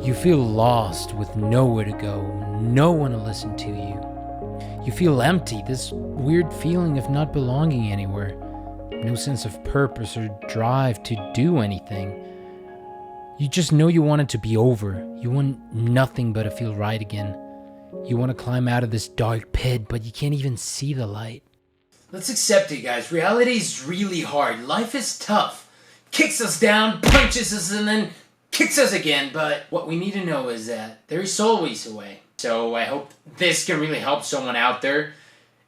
You feel lost with nowhere to go, no one to listen to you. You feel empty, this weird feeling of not belonging anywhere. No sense of purpose or drive to do anything. You just know you want it to be over. You want nothing but to feel right again. You want to climb out of this dark pit, but you can't even see the light. Let's accept it, guys. Reality is really hard. Life is tough. Kicks us down, punches us, and then kicks us again. But what we need to know is that there is always a way. So I hope this can really help someone out there.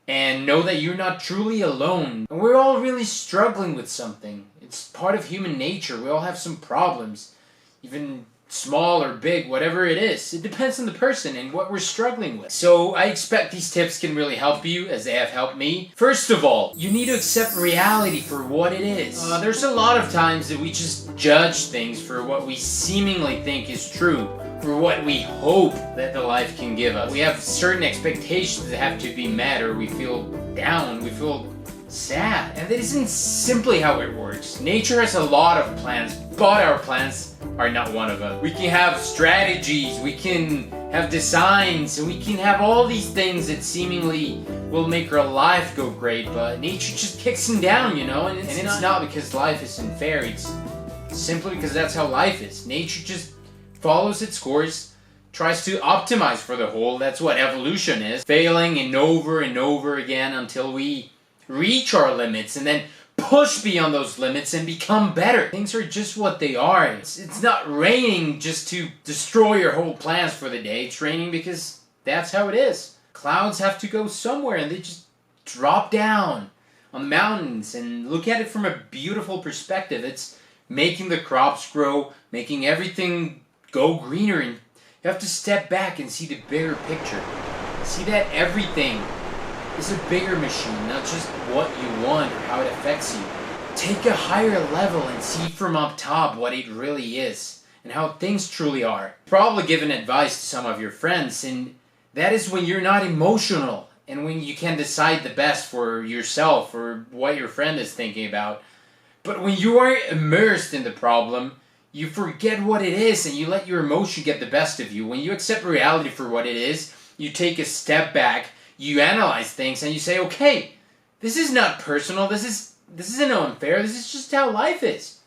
And know that you're not truly alone. And we're all really struggling with something. It's part of human nature. We all have some problems. Even small or big, whatever it is. It depends on the person and what we're struggling with. So I expect these tips can really help you as they have helped me. First of all, you need to accept reality for what it is. There's a lot of times that we just judge things for what we seemingly think is true, for what we hope that the life can give us. We have certain expectations that have to be met, or we feel down, we feel sad. And that isn't simply how it works. Nature has a lot of plans, but our plans are not one of them. We can have strategies, we can have designs, and we can have all these things that seemingly will make our life go great, but nature just kicks them down, you know? And it's not because life isn't fair, it's simply because that's how life is. Nature just follows its course, tries to optimize for the whole. That's what evolution is. Failing and over again until we reach our limits and then push beyond those limits and become better. Things are just what they are. It's not raining just to destroy your whole plans for the day. It's raining because that's how it is. Clouds have to go somewhere and they just drop down on the mountains, and look at it from a beautiful perspective. It's making the crops grow, making everything go greener, and you have to step back and see the bigger picture. See that everything is a bigger machine, not just what you want or how it affects you. Take a higher level and see from up top what it really is and how things truly are. Probably given advice to some of your friends, and that is when you're not emotional and when you can decide the best for yourself or what your friend is thinking about. But when you are immersed in the problem, you forget what it is and you let your emotion get the best of you. When you accept reality for what it is, you take a step back, you analyze things, and you say, okay, this is not personal, this isn't unfair, this is just how life is.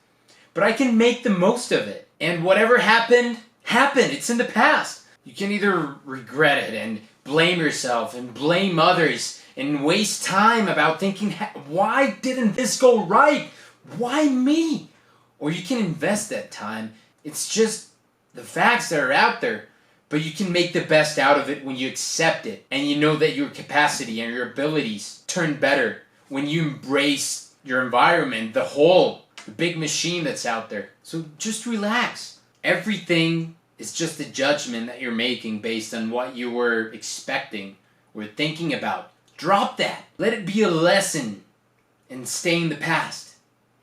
But I can make the most of it. And whatever happened, happened. It's in the past. You can either regret it and blame yourself and blame others and waste time about thinking, why didn't this go right? Why me? Or you can invest that time. It's just the facts that are out there. But you can make the best out of it when you accept it. And you know that your capacity and your abilities turn better when you embrace your environment, the big machine that's out there. So just relax. Everything is just a judgment that you're making based on what you were expecting or thinking about. Drop that. Let it be a lesson and stay in the past.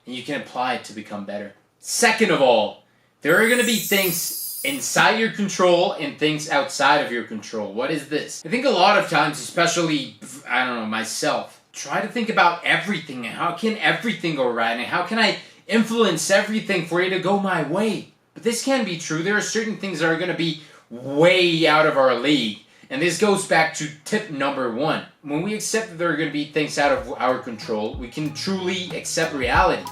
And you can apply it to become better. Second of all, there are going to be things inside your control and things outside of your control. What is this? I think a lot of times, especially, myself, try to think about everything and how can everything go right and how can I influence everything for it to go my way. But this can be true. There are certain things that are going to be way out of our league. And this goes back to tip number 1. When we accept that there are going to be things out of our control, we can truly accept reality.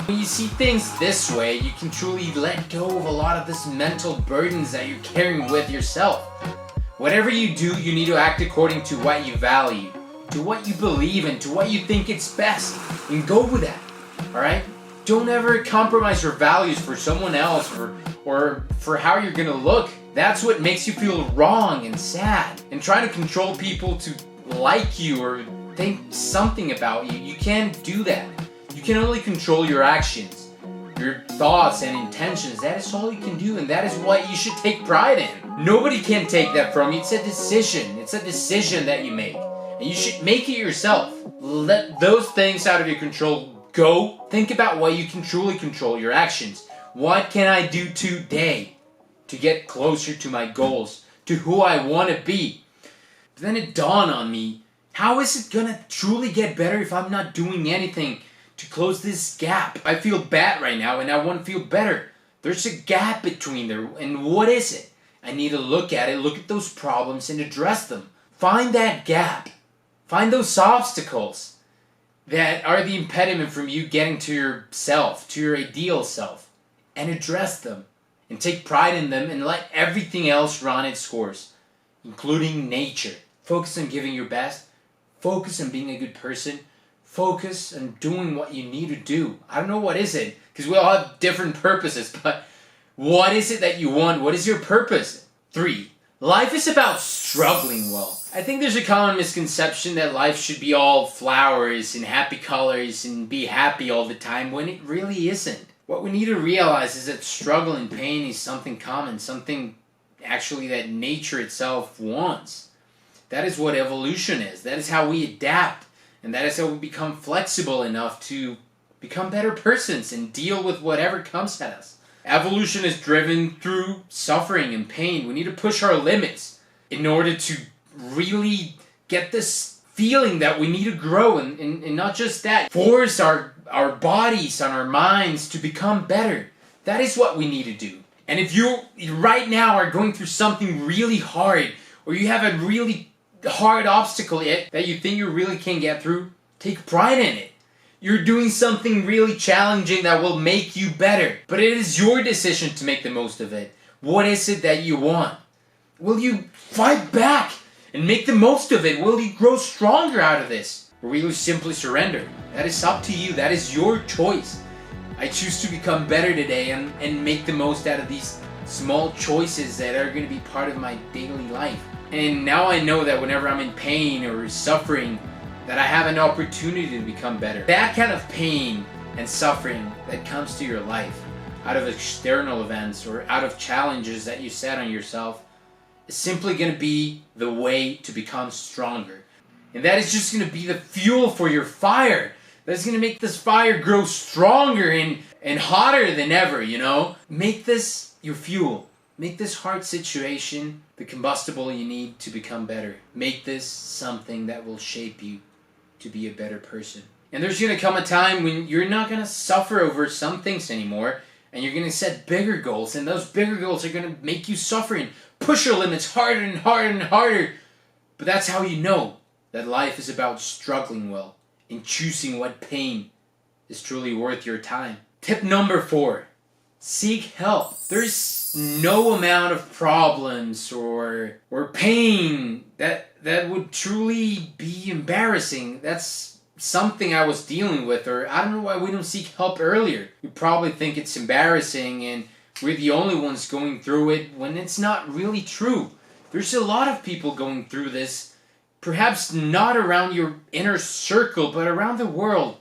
When you see things this way, you can truly let go of a lot of this mental burdens that you're carrying with yourself. Whatever you do, you need to act according to what you value, to what you believe in, to what you think it's best, and go with that, alright? Don't ever compromise your values for someone else or for how you're gonna look. That's what makes you feel wrong and sad. And trying to control people to like you or think something about you, you can't do that. You can only control your actions, your thoughts and intentions. That is all you can do, and that is what you should take pride in. Nobody can take that from you. It's a decision. It's a decision that you make, and you should make it yourself. Let those things out of your control go. Think about what you can truly control, your actions. What can I do today to get closer to my goals, to who I want to be? But then it dawned on me, how is it going to truly get better if I'm not doing anything to close this gap. I feel bad right now and I want to feel better. There's a gap between there, and what is it? I need to look at it, look at those problems and address them. Find that gap. Find those obstacles that are the impediment from you getting to yourself, to your ideal self, and address them. And take pride in them and let everything else run its course, including nature. Focus on giving your best. Focus on being a good person. Focus on doing what you need to do. I don't know what is it, because we all have different purposes, but what is it that you want? What is your purpose? 3. Life is about struggling well. I think there's a common misconception that life should be all flowers and happy colors and be happy all the time, when it really isn't. What we need to realize is that struggle and pain is something common, something actually that nature itself wants. That is what evolution is. That is how we adapt. And that is how we become flexible enough to become better persons and deal with whatever comes at us. Evolution is driven through suffering and pain. We need to push our limits in order to really get this feeling that we need to grow, and not just that, force our bodies and our minds to become better. That is what we need to do. And if you right now are going through something really hard, or you have a really hard obstacle that you think you really can't get through, take pride in it. You're doing something really challenging that will make you better. But it is your decision to make the most of it. What is it that you want? Will you fight back and make the most of it? Will you grow stronger out of this? Or will you simply surrender? That is up to you. That is your choice. I choose to become better today and make the most out of these small choices that are going to be part of my daily life. And now I know that whenever I'm in pain or suffering, that I have an opportunity to become better. That kind of pain and suffering that comes to your life out of external events or out of challenges that you set on yourself is simply going to be the way to become stronger. And that is just going to be the fuel for your fire. That's going to make this fire grow stronger and hotter than ever, you know? Make this your fuel. Make this hard situation the combustible you need to become better. Make this something that will shape you to be a better person. And there's going to come a time when you're not going to suffer over some things anymore, and you're going to set bigger goals, and those bigger goals are going to make you suffer and push your limits harder and harder and harder. But that's how you know that life is about struggling well and choosing what pain is truly worth your time. Tip number 4. Seek help. There's no amount of problems or pain that would truly be embarrassing. That's something I was dealing with, or I don't know why we don't seek help earlier. We probably think it's embarrassing and we're the only ones going through it, when it's not really true. There's a lot of people going through this, perhaps not around your inner circle, but around the world.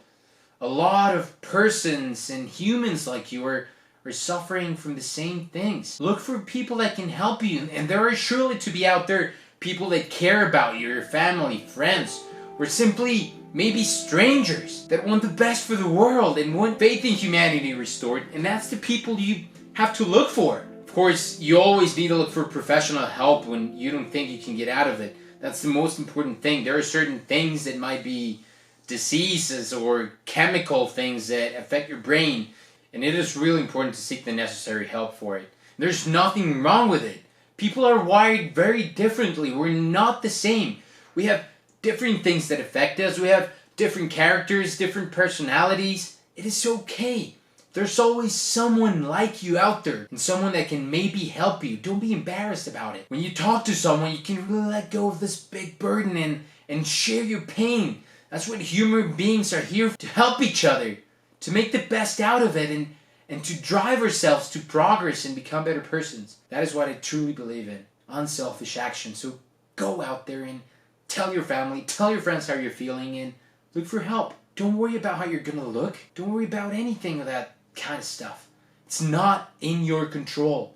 A lot of persons and humans like you are suffering from the same things. Look for people that can help you, and there are surely to be out there people that care about you, your family, friends, or simply maybe strangers that want the best for the world and want faith in humanity restored, and that's the people you have to look for. Of course, you always need to look for professional help when you don't think you can get out of it. That's the most important thing. There are certain things that might be diseases or chemical things that affect your brain, and it is really important to seek the necessary help for it. There's nothing wrong with it. People are wired very differently. We're not the same. We have different things that affect us. We have different characters, different personalities. It is okay. There's always someone like you out there, and someone that can maybe help you. Don't be embarrassed about it. When you talk to someone, you can really let go of this big burden and share your pain. That's what human beings are here to help each other, to make the best out of it, and to drive ourselves to progress and become better persons. That is what I truly believe in. Unselfish action. So go out there and tell your family, tell your friends how you're feeling, and look for help. Don't worry about how you're going to look. Don't worry about anything of that kind of stuff. It's not in your control.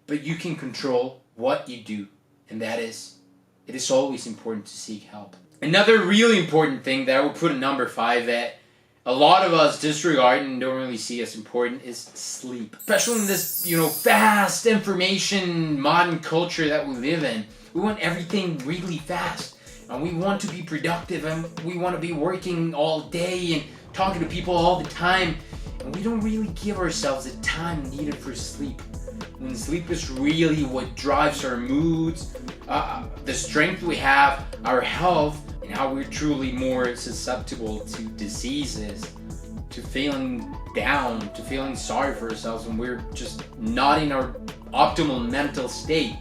But you can control what you do. And that is, it is always important to seek help. Another really important thing that I would put at number 5 that a lot of us disregard and don't really see as important is sleep. Especially in this, fast information modern culture that we live in. We want everything really fast. And we want to be productive, and we want to be working all day and talking to people all the time, and we don't really give ourselves the time needed for sleep. When sleep is really what drives our moods, the strength we have, our health, and how we're truly more susceptible to diseases, to feeling down, to feeling sorry for ourselves when we're just not in our optimal mental state.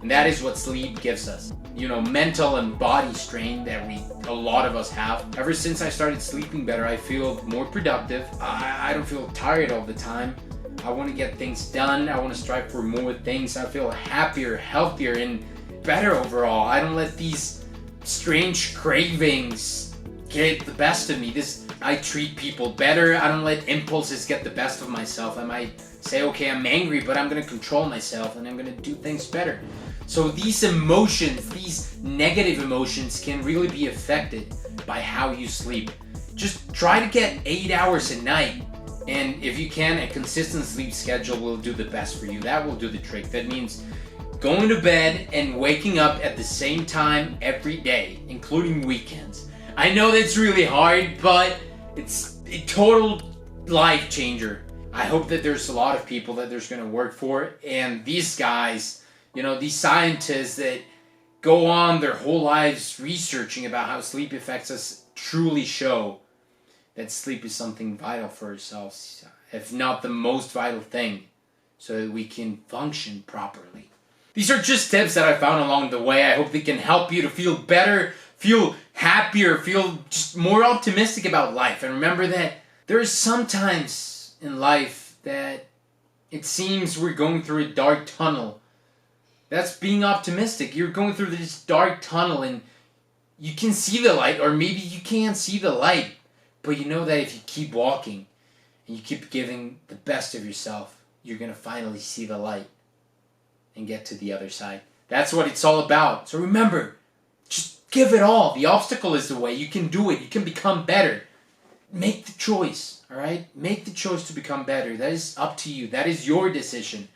And that is what sleep gives us. Mental and body strain that a lot of us have. Ever since I started sleeping better, I feel more productive. I don't feel tired all the time. I want to get things done. I want to strive for more things. I feel happier, healthier, and better overall. I don't let these strange cravings get the best of me. I treat people better. I don't let impulses get the best of myself. I might say, okay, I'm angry, but I'm going to control myself and I'm going to do things better. So these emotions, these negative emotions can really be affected by how you sleep. Just try to get 8 hours a night. And if you can, a consistent sleep schedule will do the best for you. That will do the trick. That means going to bed and waking up at the same time every day, including weekends. I know that's really hard, but it's a total life changer. I hope that there's a lot of people that there's going to work for. And these guys, these scientists that go on their whole lives researching about how sleep affects us truly show that sleep is something vital for ourselves, if not the most vital thing, so that we can function properly. These are just tips that I found along the way. I hope they can help you to feel better, feel happier, feel just more optimistic about life. And remember that there is sometimes in life that it seems we're going through a dark tunnel. That's being optimistic. You're going through this dark tunnel and you can see the light, or maybe you can't see the light. But you know that if you keep walking and you keep giving the best of yourself, you're going to finally see the light and get to the other side. That's what it's all about. So remember, just give it all. The obstacle is the way. You can do it. You can become better. Make the choice, all right? Make the choice to become better. That is up to you. That is your decision.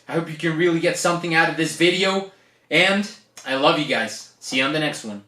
I hope you can really get something out of this video. And I love you guys. See you on the next one.